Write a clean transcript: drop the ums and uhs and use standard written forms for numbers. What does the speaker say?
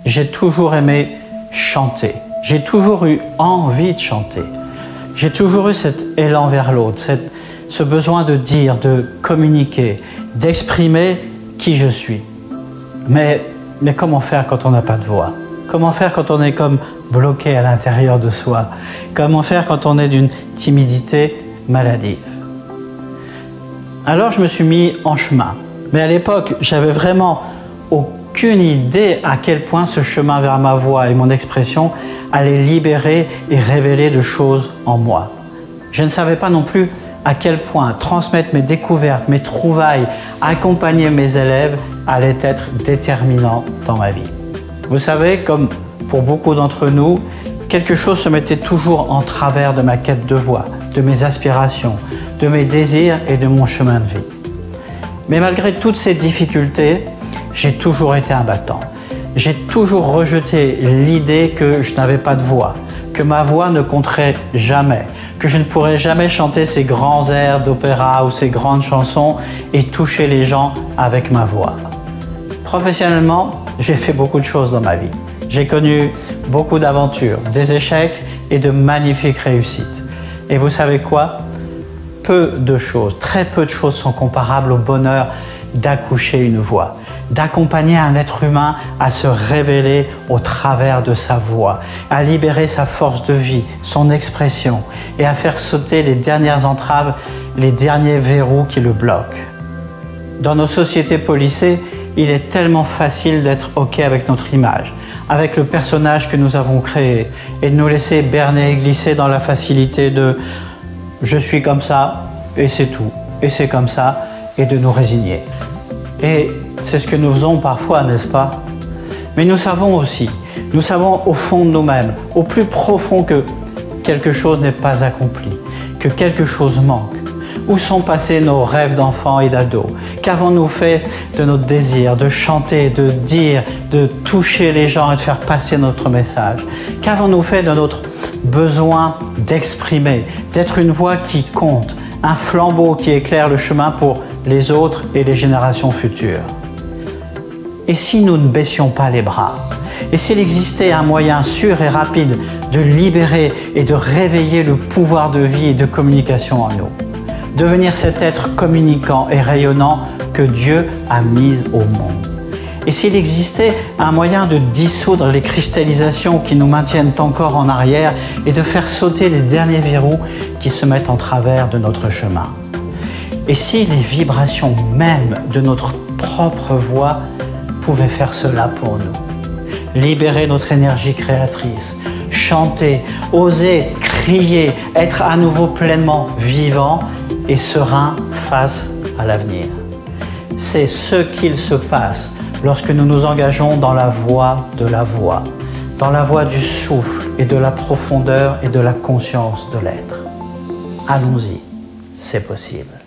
j'ai toujours aimé chanter. J'ai toujours eu envie de chanter. J'ai toujours eu cet élan vers l'autre, ce besoin de dire, de communiquer, d'exprimer qui je suis. Mais comment faire quand on n'a pas de voix? Comment faire quand on est comme bloqué à l'intérieur de soi? Comment faire quand on est d'une timidité maladive? Alors je me suis mis en chemin. Mais à l'époque, j'avais vraiment aucune idée à quel point ce chemin vers ma voix et mon expression allait libérer et révéler de choses en moi. Je ne savais pas non plus à quel point transmettre mes découvertes, mes trouvailles, accompagner mes élèves allait être déterminant dans ma vie. Vous savez, comme pour beaucoup d'entre nous, quelque chose se mettait toujours en travers de ma quête de voix, de mes aspirations, de mes désirs et de mon chemin de vie. Mais malgré toutes ces difficultés, j'ai toujours été un battant. J'ai toujours rejeté l'idée que je n'avais pas de voix, que ma voix ne compterait jamais, que je ne pourrais jamais chanter ces grands airs d'opéra ou ces grandes chansons et toucher les gens avec ma voix. Professionnellement, j'ai fait beaucoup de choses dans ma vie. J'ai connu beaucoup d'aventures, des échecs et de magnifiques réussites. Et vous savez quoi? Peu de choses, très peu de choses sont comparables au bonheur d'accoucher une voix, d'accompagner un être humain à se révéler au travers de sa voix, à libérer sa force de vie, son expression et à faire sauter les dernières entraves, les derniers verrous qui le bloquent. Dans nos sociétés policées, il est tellement facile d'être OK avec notre image, avec le personnage que nous avons créé et de nous laisser berner et glisser dans la facilité de « je suis comme ça et c'est tout, et c'est comme ça » et de nous résigner. Et c'est ce que nous faisons parfois, n'est-ce pas? Mais nous savons aussi, nous savons au fond de nous-mêmes, au plus profond que quelque chose n'est pas accompli, que quelque chose manque. Où sont passés nos rêves d'enfants et d'ados? Qu'avons-nous fait de notre désir de chanter, de dire, de toucher les gens et de faire passer notre message? Qu'avons-nous fait de notre besoin d'exprimer, d'être une voix qui compte, un flambeau qui éclaire le chemin pour les autres et les générations futures? Et si nous ne baissions pas les bras? Et s'il existait un moyen sûr et rapide de libérer et de réveiller le pouvoir de vie et de communication en nous? Devenir cet être communicant et rayonnant que Dieu a mis au monde. Et s'il existait un moyen de dissoudre les cristallisations qui nous maintiennent encore en arrière et de faire sauter les derniers verrous qui se mettent en travers de notre chemin. Et si les vibrations même de notre propre voix pouvaient faire cela pour nous? Libérer notre énergie créatrice, chanter, oser, crier, être à nouveau pleinement vivant et serein face à l'avenir. C'est ce qu'il se passe lorsque nous nous engageons dans la voie de la voix, dans la voie du souffle et de la profondeur et de la conscience de l'être. Allons-y, c'est possible.